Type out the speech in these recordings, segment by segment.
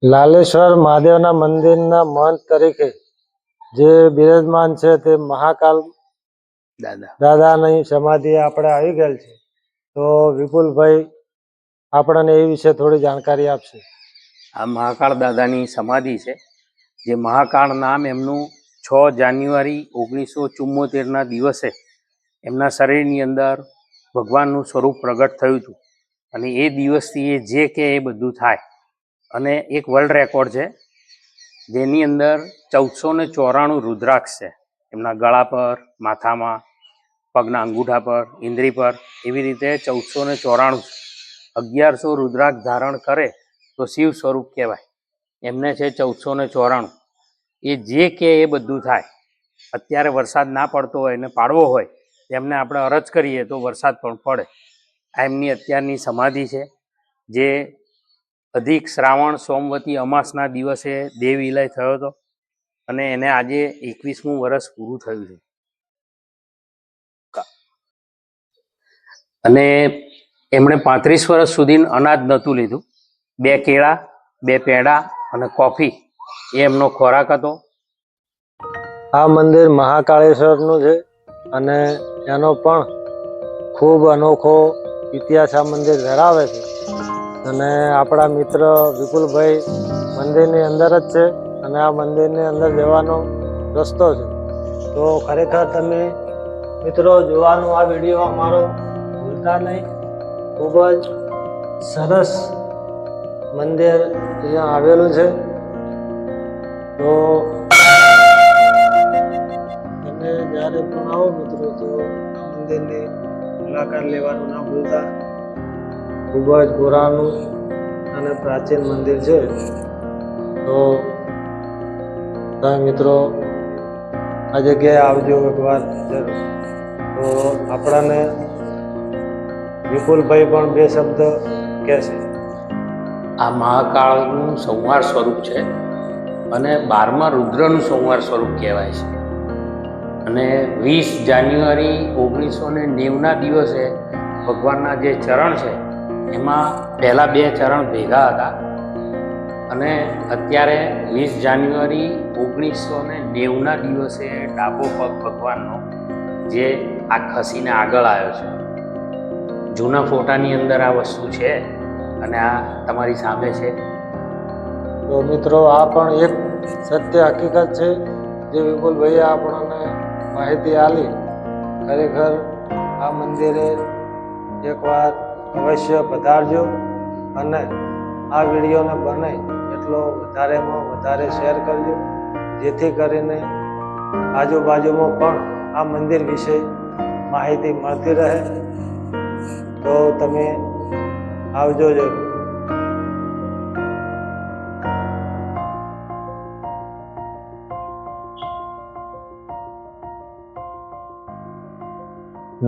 લાલેશ્વર મહાદેવના મંદિરના મહંત તરીકે જે બિરાજમાન છે તે મહાકાલ દાદાની સમાધિ આપણે આવી ગયેલ છે. તો વિપુલભાઈ આપણને એ વિશે થોડી જાણકારી આપશે. આ મહાકાળ દાદાની સમાધિ છે. જે મહાકાળ નામ એમનું 6 જાન્યુઆરી 1974ના દિવસે એમના શરીરની અંદર ભગવાનનું સ્વરૂપ પ્રગટ થયું હતું અને એ દિવસથી એ જે કે એ બધું થાય. અને એક વર્લ્ડ રેકોર્ડ છે જેની અંદર 1494 રુદ્રાક્ષ છે એમના ગળા પર, માથામાં, પગના અંગૂઠા પર, ઇન્દ્રી પર, એવી રીતે 1494 1100 રુદ્રાક્ષ ધારણ કરે તો શિવ સ્વરૂપ કહેવાય. એમને છે 1494. એ જે કે એ બધું થાય. અત્યારે વરસાદ ના પડતો હોય ને પાડવો હોય એમને આપણે અરજ કરીએ તો વરસાદ પણ પડે. આ એમની અત્યારની સમાધિ છે. જે અધિક શ્રાવણ સોમવતી અમાસના દિવસે દેહ વિલય થયો હતો અને એને આજે 21મું વર્ષ પૂરું થયું છે. અને એમણે 35 વર્ષ સુધી અનાજ નહોતું લીધું. 2 કેળા, 2 પેડા અને કોફી એ એમનો ખોરાક હતો. આ મંદિર મહાકાળેશ્વરનું છે અને એનો પણ ખૂબ અનોખો ઇતિહાસ આ મંદિર ધરાવે છે. અને આપણા મિત્ર વિપુલભાઈ મંદિરની અંદર જ છે અને આ મંદિરની અંદર જવાનો રસ્તો છે. તો ખરેખર તમે મિત્રો જોવાનું આ વિડીયો અમારો ભૂલતા નહીં. ખૂબ જ સરસ મંદિર અહીંયા આવેલું છે. તો તમે જ્યારે પણ આવો મિત્રો તો આ મંદિરની મુલાકાત લેવાનું ના ભૂલતા. ખૂબ જ પુરાણું અને પ્રાચીન મંદિર છે. તો તમે મિત્રો આ જગ્યાએ આવજો એકવાર જરૂર. તો આપણાને વિપુલભાઈ પણ 2 શબ્દ કહેશે. આ મહાકાળનું સંહાર સ્વરૂપ છે અને 12મા રુદ્રનું સંહાર સ્વરૂપ કહેવાય છે. અને 20 જાન્યુઆરી 1990ના દિવસે ભગવાનના જે ચરણ છે એમાં પહેલા 2 ચરણ ભેગા હતા અને અત્યારે 20 જાન્યુઆરી 1990ના દિવસે ડાબો પગ ભગવાનનો જે આ ખસીને આગળ આવ્યો છે. જૂના ફોટાની અંદર આ વસ્તુ છે અને આ તમારી સામે છે. તો મિત્રો આ પણ એક સત્ય હકીકત છે જે વિપુલભાઈએ આપણને માહિતી આપી. ખરેખર આ મંદિરે એકવાર અવશ્ય પધારજો અને આ વિડીયોને બને એટલો વધારેમાં વધારે શેર કરજો, જેથી કરીને આજુબાજુમાં પણ આ મંદિર વિશે માહિતી મળતી રહે. તો તમે આવજો જરૂર.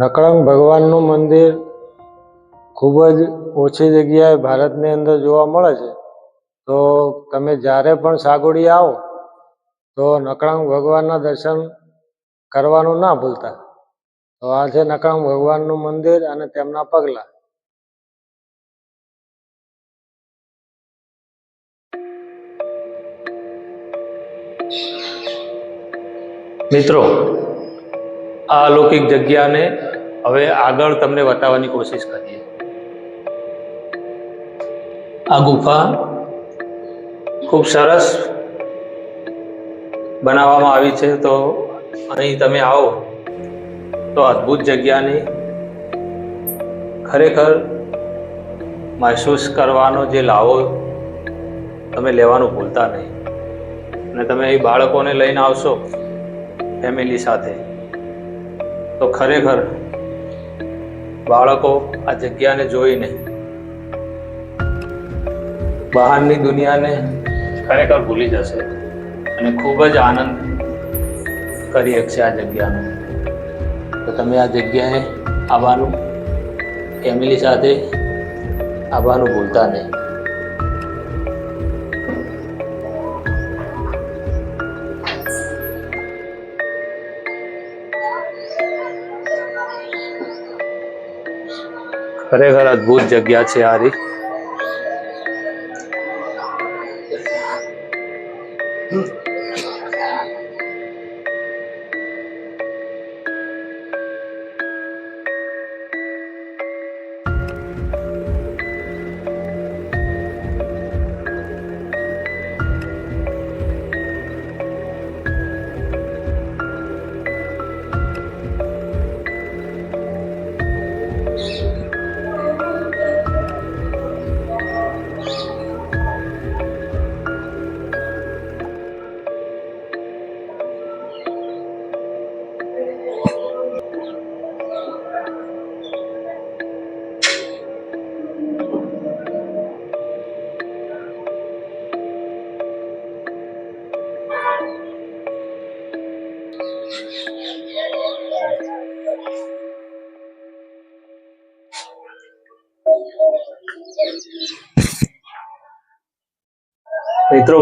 નકળંગ ભગવાનનું મંદિર ખૂબ જ ઓછી જગ્યાએ ભારતની અંદર જોવા મળે છે. તો તમે જ્યારે પણ સાગોડી આવો તો નકળંગ ભગવાનના દર્શન કરવાનું ના ભૂલતા. તો આ છે નકળંગ ભગવાનનું મંદિર અને તેમના પગલાં. મિત્રો, આ અલૌકિક જગ્યાને હવે આગળ તમને બતાવવાની કોશિશ કરીએ. આ ગુફા ખૂબ સરસ બનાવવામાં આવી છે. તો અહીં તમે આવો તો અદ્ભુત જગ્યાને ખરેખર મહેસૂસ કરવાનો જે લાવો તમે લેવાનું ભૂલતા નહીં. અને તમે અહીં બાળકોને લઈને આવશો ફેમિલી સાથે તો ખરેખર બાળકો આ જગ્યાને જોઈને બહારની દુનિયાને ખરેખર ભૂલી જશે અને ખૂબ જ આનંદ કરી શકશે આ જગ્યાનો. તો તમે આ જગ્યાએ આવવાનું, ફેમિલી સાથે આવવાનું ભૂલતા નહીં. ખરેખર અદ્ભુત જગ્યા છે આ. મિત્રો,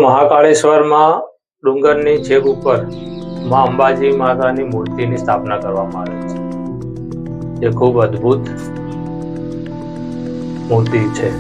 મહાકાળેશ્વરમાં ડુંગરની છેક ઉપર માં અંબાજી માતાની મૂર્તિની સ્થાપના કરવામાં આવી છે. જે ખૂબ અદ્ભુત મૂર્તિ છે.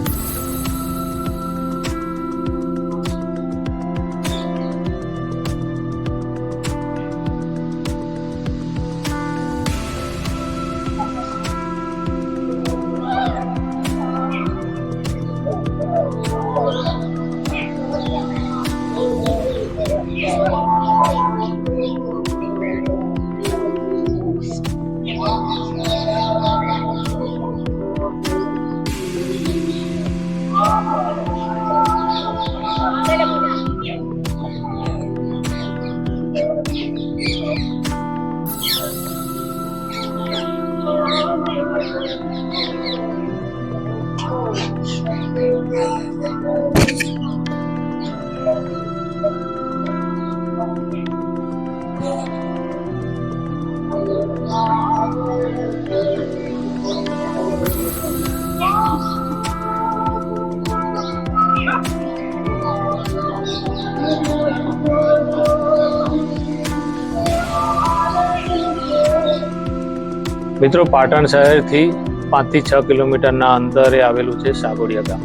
મિત્રો, પાટણ શહેરથી 5 થી 6 કિલોમીટરના અંતરે આવેલું છે સાગોડિયા ગામ.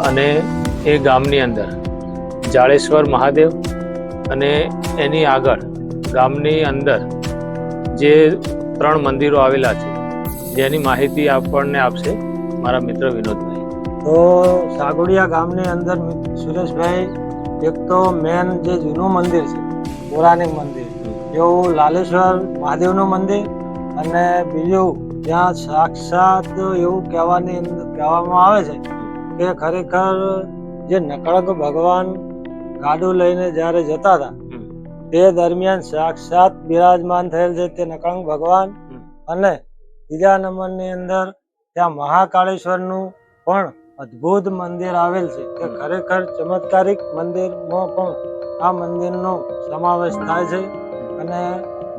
અને એ ગામની અંદર જાડેશ્વર મહાદેવ અને એની આગળ ગામની અંદર જે 3 મંદિરો આવેલા છે, જેની માહિતી આપણને આપશે મારા મિત્ર વિનોદભાઈ. તો સાગોડિયા ગામની અંદર સુરેશભાઈ, એક તો મેન જે જૂનું મંદિર છે, પૌરાણિક મંદિર, એવું લાલેશ્વર મહાદેવનું મંદિર, અને બીજું જ્યાં સાક્ષાત એવું કહેવામાં આવે છે કે ખરેખર જે નકળગ ભગવાન ગાડું લઈને જ્યારે જતા હતા તે દરમિયાન સાક્ષાત બિરાજમાન થયેલ છે તે નકળગ ભગવાન. અને બીજા નંબરની અંદર ત્યાં મહાકાળેશ્વરનું પણ અદ્ભુત મંદિર આવેલ છે કે ખરેખર ચમત્કારિક મંદિરમાં પણ આ મંદિરનો સમાવેશ થાય છે. અને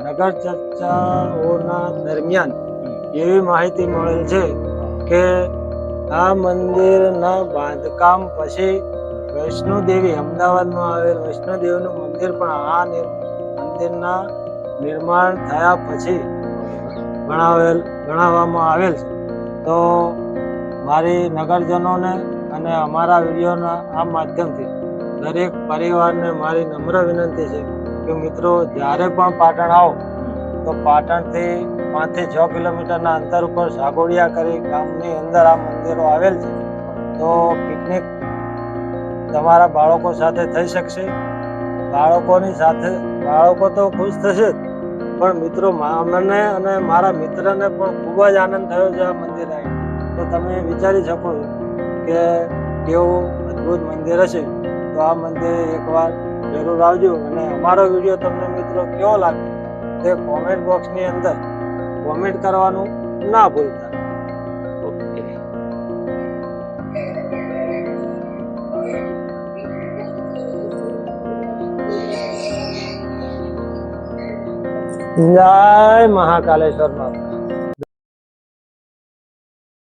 નગર ચર્ચાઓના દરમિયાન એવી માહિતી મળેલ છે કે આ મંદિરના બાંધકામ પછી વૈષ્ણોદેવી, અમદાવાદમાં આવેલ વૈષ્ણોદેવીનું મંદિર પણ આ મંદિરના નિર્માણ થયા પછી ગણાવવામાં આવેલ છે. તો મારી નગરજનોને અને અમારા વિડીયોના આ માધ્યમથી દરેક પરિવારને મારી નમ્ર વિનંતી છે કે મિત્રો, જ્યારે પણ પાટણ આવો તો પાટણથી 5 થી 6 કિલોમીટરના અંતર ઉપર સાગોડિયા કરી ગામની અંદર આ મંદિરો આવેલ છે. તો પિકનિક તમારા બાળકો સાથે થઈ શકશે. બાળકો તો ખુશ થશે જ, પણ મિત્રો, મને અને મારા મિત્રને પણ ખૂબ જ આનંદ થયો છે આ મંદિર આવી. તો તમે વિચારી શકો છો કે કેવું અદ્ભુત મંદિર હશે. તો આ મંદિરે એકવાર જરૂર આવજો. અને અમારો વિડીયો તમને મિત્રો કેવો લાગે તે કોમેન્ટ બોક્સની અંદર કોમેન્ટ કરવાનું ના ભૂલતા. ઓકે. જય મહાકાલેશ્વર માં.